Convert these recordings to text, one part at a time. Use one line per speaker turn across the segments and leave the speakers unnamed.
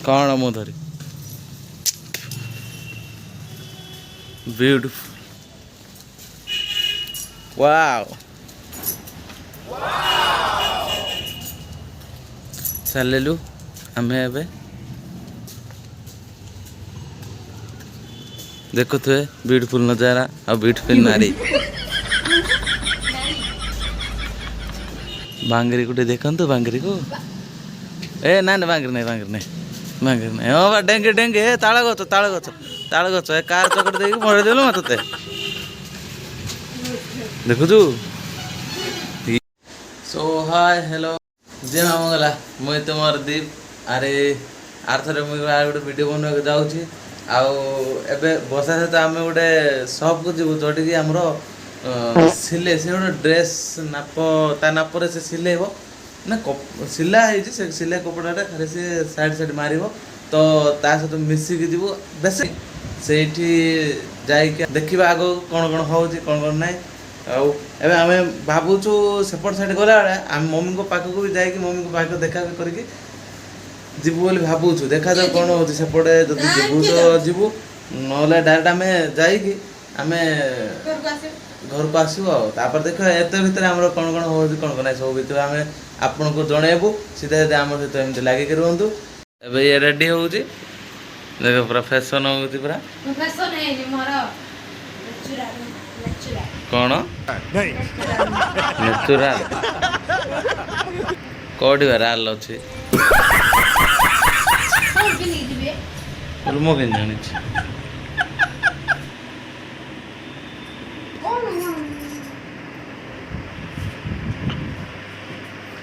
कौन मु धरी ब्यूटीफुल वाओ चलू आम ए देखुए ब्यूटीफुल नजारा और ब्यूटीफुल नारी बांगरी को देखु बांगरी को ए ना ना बांगरी नहीं बांगरी नहीं बांगरी नहीं हाँ बा डेंगे डेंगे ताल गच ए कार चकट दे मरे देलु मत देखु सो हाय हेलो जे नाम गला मुई तुम दीप अरे आर थे मुझे गोटे वीडियो बनवा जाऊँगी आबे बसा सहित आम गोटे सप को जीव जोटिकी आमर सिले से गोटे ड्रेस नाप ता नापर से सिलेब ना सिलाई से सिलाई कपड़ा खाली सी साइड साइड मार तो ता सहित मिसिकी जीव बेस से देखा आग कौन कौन हो कौन ना एवं आम भावुचु सेपट साइड गला आम मम्मी को पाखक भी जाकि मम्मी को पाख देखा करके जीवु बोली भावुचु देखा जाऊ कौन हो सेपटे जब जीवु तो जीवु ना डायरेक्ट आम जाकि आम घर को आसबू आपर देख एत भितर आम कौन कौन हो कौन कौन सब भितर आम आपन को जनइबू सीधा सीधा आम सहित एमती लगिक रुहतु एवं ये रेडी हो देख पूरा फैशन हो पूरा कौन नेचुराल कौटी राल अच्छे मु के जानी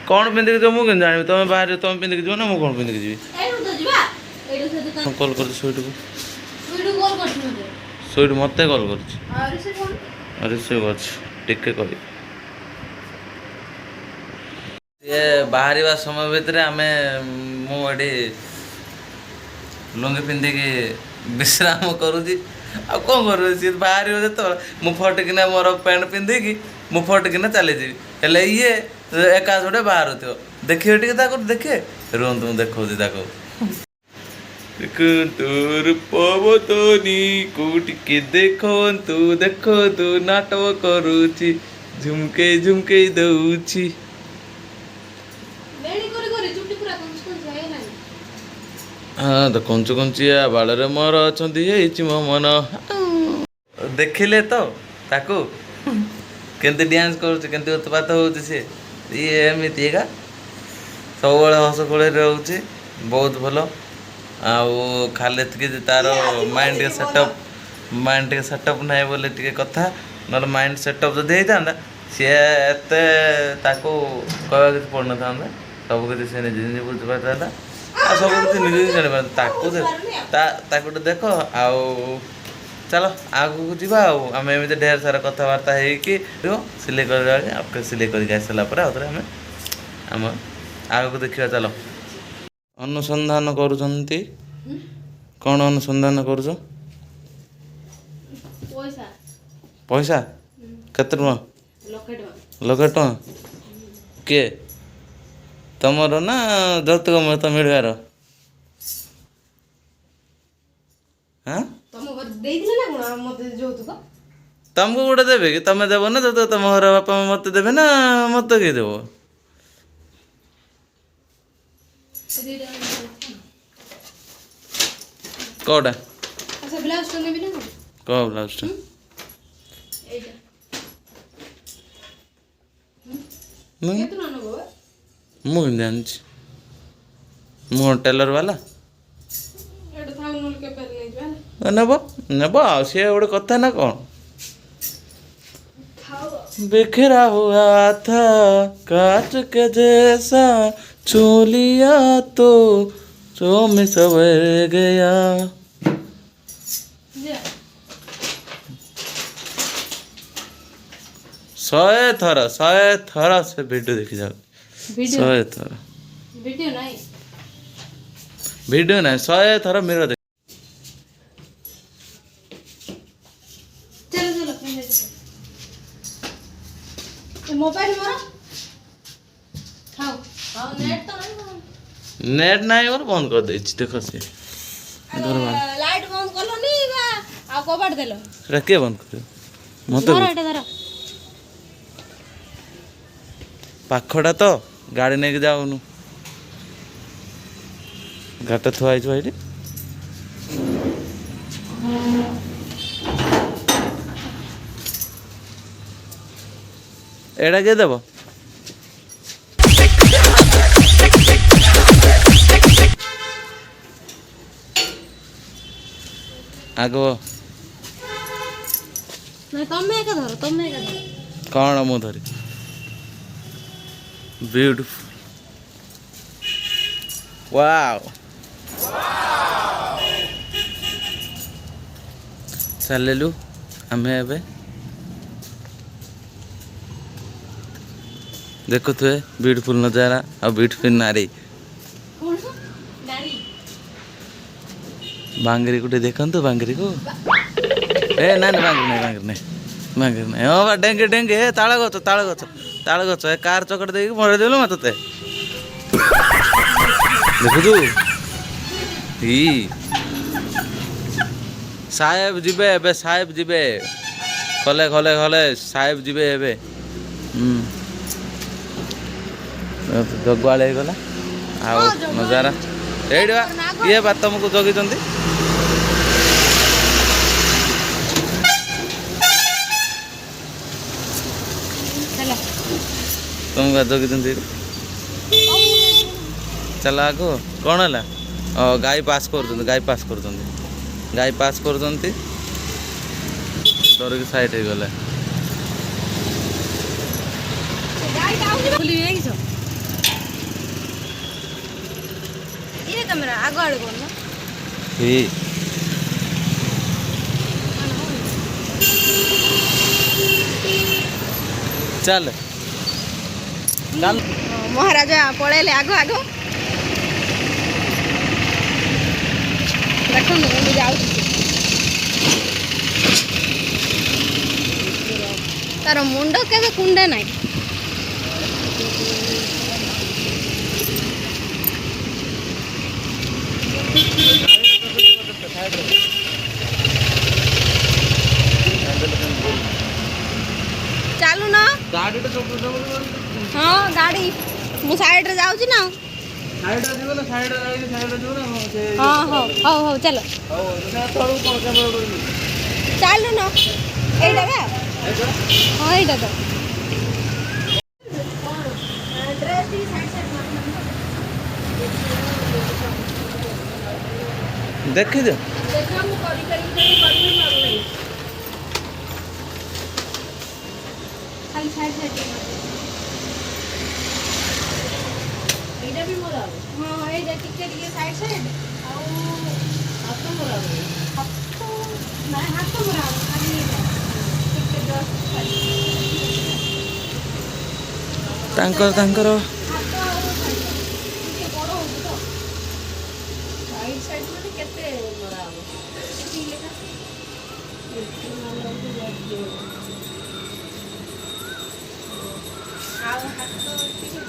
कौन पिंधिक जो मुझे जानी तुम बाहर तुम पिंधिक जीव ना मुझे कौन पिंधिक जी कल कर सुईट को सुईट मत कल कर रिसीव कर बाहर समय भितर आम मुझे लुंगी पिंधिकी विश्राम करुँची आ कौन कर सी बाहर जो मु फटकिना मोर पैंट पिंधिकी मु फटकिना चली जी हेले ये एका जोड़े बाहर थो देखिए टे देखे रुहतु देखा तोर पवतनी कोटिके देखु देखु नाटक करुची झुमके झुमके दउची हाँ तो कंचु कंचिया बाड़े मोर अच्छा मो मन देखिले तो ताकू केंती डांस कर उत्पात हो सी ये एमती का सब हस खोल रोचे बहुत भल आउ खाली तार माइंड के सेटअप ना बोले टे कथा ना माइंड सेटअप जो होता सी एत कहवा कि पड़ ना सब किसी से निजे निजे बुझी पाता आ सब किसी निजे निजे जानी ताकू देख आउ चलो आगू जावा आम एमती ढेर सारा कथबार्ता हो सिले कर सिले कर सारापर आम आम आगू देखा चलो अनुसंधान करुँच कौन अनुसंधान कर पैसा केते लक्षे टଙ୍କା किए तमर ना जौतुक मत मिलवार हाँ तुमको गोटे देवे कि तुम देव ना जौतुक तुम घर बापा मत देवे ना मत किए देव कौटा कौ ब्लाउज मुझे जानी मु टेलर वाला नब नब सी गोटे कथा ना कौन बिखरा हुआ था कांच के जैसा छू लिया तो जो में सवर गया शहे थर से वीडियो देखी जाओ शहे थर वीडियो ना शहे थर मेरा देख
मोबाइल मारो खाओ नेट तो नहीं
नेट नहीं और बंद कर दे देख सी
लाइट बंद कलोनी आ कबाट देलो
सेटा के बंद कर मत
धर एटा धर
पाखटा तो गाड़ी नहीं जाऊनु गाटा थुआई भाई एड़ा के देव आगो
नहीं तमे का धर
कौन मु धरी ब्यूटीफुल वाओ चललु आमे एबे देखो तुए ब्यूटीफुल नजारा और ब्यूटीफुल नारी बांगरी गुटे देखंतु बांगरी को ए ना बांगरी नहीं ओ बा डेंगे डेंगे ताଳ गछ ए कार चकट देकी मरे देलु मते देखु ई साहेब जिबे एबे साहेब जिबे खले साहेब जिबे एबे जगुआल गला आ नजारा एडा ये बात तुमको जगी तुमको जगी चल आगो कौन है गाई पास कर डर की साइड हो गले
कैमरा आगो आड़े कोन ना
चल चल
महाराजा पळेले आगो आगो देखो मैं जाऊ तार मुंड केबे कुंडे नाही चालू ना
गाड़ी तो
हाँ गाड़ी मु साइड रे जाउची ना
साइड रे जीव ना साइड रे जीव ना से
हां हां हो चलो
हो ना तळू कोन कैमरा करी
चालू ना एटा बे हां एटा तो ड्रेस दी साइड
देखि दे
देखा मु करी मारू नहीं खाली साइड एटा भी मोरा हां एटा टिके साइड आउ हाथ मोरा हाथ मोरा खाली टिके जस्ट खाली
तांकर
हाथ आउ टिके बड़ हो तो साइड में केते मोरा टिके लेखा आउ हाथ टिके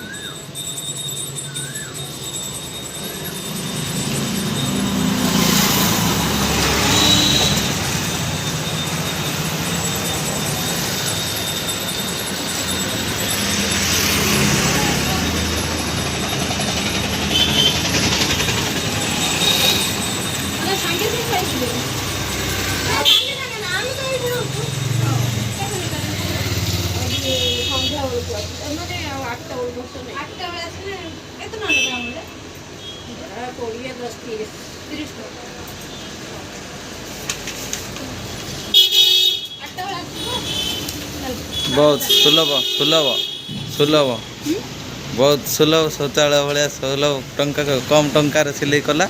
बहुत सुलभ बहुत सुलभ शौचालय भाया सुलभ टंका कम टंकार सिलाई कला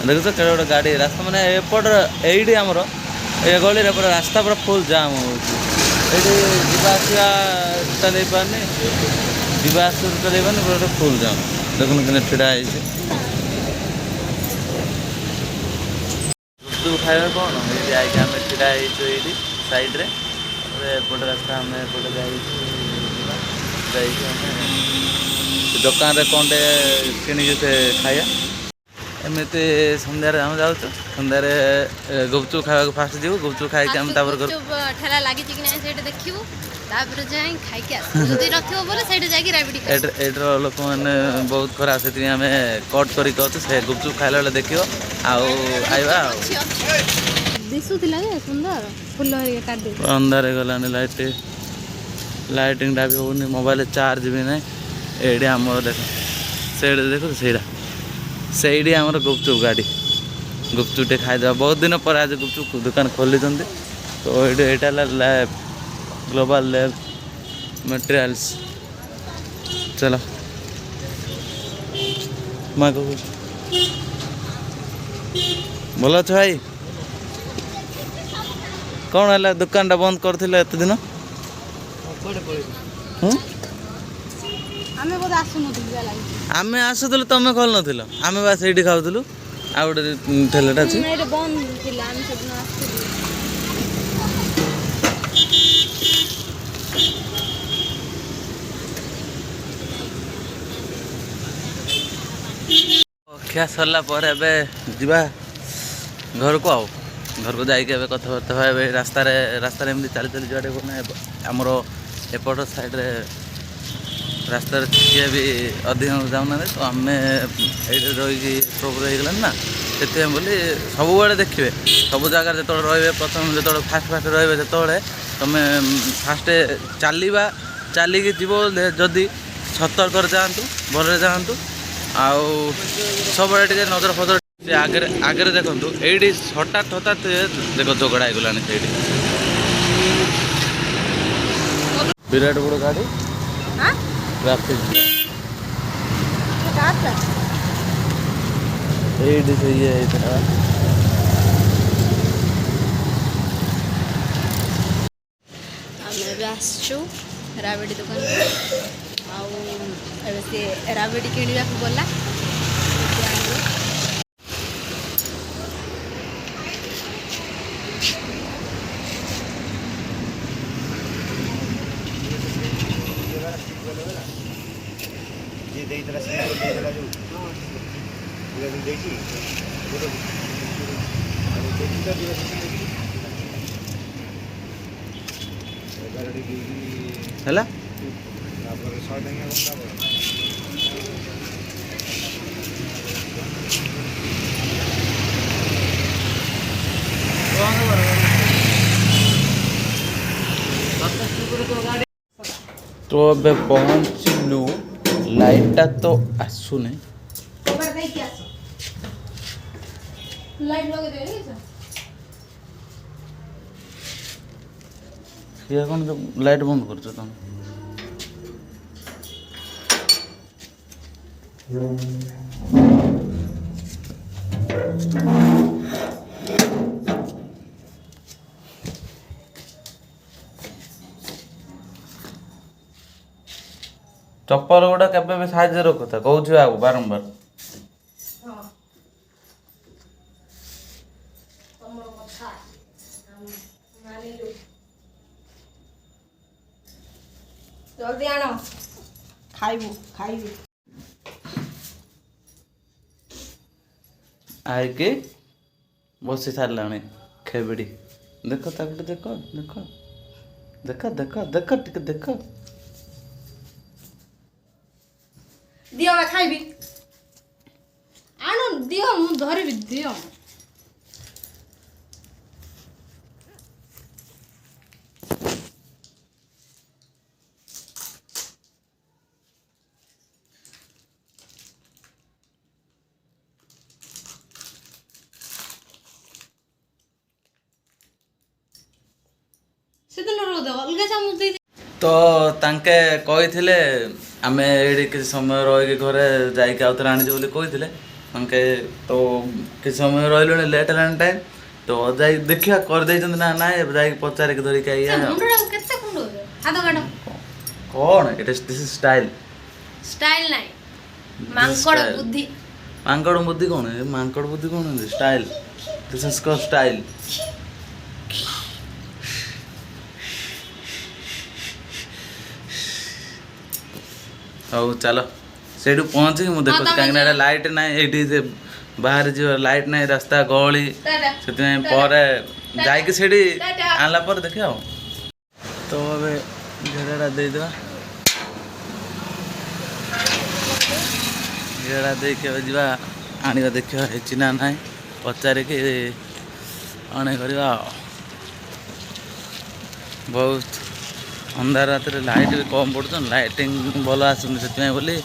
देखो केड़े गोटे गाड़ी रास्ता मैंने एपट ये आमर ए गली पूरा रास्ता पूरा फुल जाम होती जावासवा चल पारनी जावास चल पारनी पूरा फुल जाम देखुन कि ठिड़ा गुपचुप खाଇବା कौन ये आगे आम ठिड़ा ये साइड रे एपट रास्ता आम एपटे दुकान रे कौन किणी खाया एमती सन्धार आम जाऊँ सन्धार गुपचुप खावा फास्ट जीव गुपचुप खाई आम
ठेला लगी कि ना से देखिबू तापर जाई खाई के आस जदी नथिबो बोले सेठी जाई राबिडी खाई
एटर लोक मैंने बहुत खराब से आम कट करी कहूँ से गुपचुप खाइला बेले देखियो आइबा
दिसुथिला जे सुंदर फुल हे काट दे
अंधार गलानी लाइटिंग भी होनी मोबाइल चार्ज भी ना ये आम देख से देखो से आम गुपचुप गाड़ी गुपचुप टे खाईदे बहुत दिन पर आज गुपचुप दुकान खोली तो ये लैब ग्लोबल लैब मटेरियल्स चलो माँ को भल अच्छे भाई कौन है दुकान टा बंद कर एत दिन आम आसुल तुम खोल नुल आम बस ये खाऊलु आ गए ठेलाटा अच्छी खिया सरला जा घर को आओ घर को जाइए कथबार्ता हुआ रास्ता एमती चली चली जाटे आमर एपट साइड्रे रास्तार किए भी अधिक जाऊना तो आम ये रही प्रॉब्लम हो गलानी ना से बोली सब देखिए सब जगह जो रे प्रथम जो फास्ट फास्ट रे जो तुम फास्ट चलवा चलिकी जीव जदि सतर्क जातु भले जातु आउ सब टे नजर फजर आगे आगे देखु ये हठात हठात देख झगड़ा होगलानी से विराट बड़ गाड़ी ट्रैफिक ये
आसचु राबड़ी दुकान से राबड़ी किणवा गला
है तो अब पहुँचलु लाइटा तो आसुने कौन लाइट बंद कर तुम चप्पल गुड़ा के साइज रखुता कौन आगु बारंबार
जल्दी आनो खाइबू खाइबू
आई के बसी सारे खेबड़ी देख देख देख देख देख देख टिके देख
दियो मैं खाइबी आनो दियो मु धरबी दियो
तो तांके कही आम ये किसी समय रही घरे जाइए आउ थे आनी कही तांके तो किसी समय रही लेट है टाइम तो जा देखिए कर दे ना ना जा पचारिक धरिक कौन दिस स्टाइल
स्टाइल नहीं मांकड़ बुद्धि
मांकड़ बुद्धि कौन है मांकड़ बुद्धि कौन है style this is called style हौ चलो से पहुँच मुझे देखो कहीं लाइट ना ये ବାହାରେ ଯିବ ଲାଇଟ୍ ନାହିଁ ରାସ୍ତା ଗହଳି
टाटा
ସେଥିପାଇଁ ପରେ ଯାଇକି ସେଠି
टाटा
ଆଣିଲା ପରେ ଦେଖିବା ଆଉ। ତ ଏବେ ଝେଡ଼ାଟା ଦେଇଦେବା ଝେଡ଼ା ଦେଇକି ଏବେ ଯିବା ଆଣିବା ଦେଖିବା ହେଇଛି ନା ନାହିଁ ପଚାରିକି ଅଣେ କରିବା ଆଉ। ବହୁତ ଅନ୍ଧାର ରାତିରେ ଲାଇଟ୍ ବି କମ୍ ପଡ଼ୁଛି ଲାଇଟିଂ ଭଲ ଆସୁନି ସେଥିପାଇଁ ବୋଲି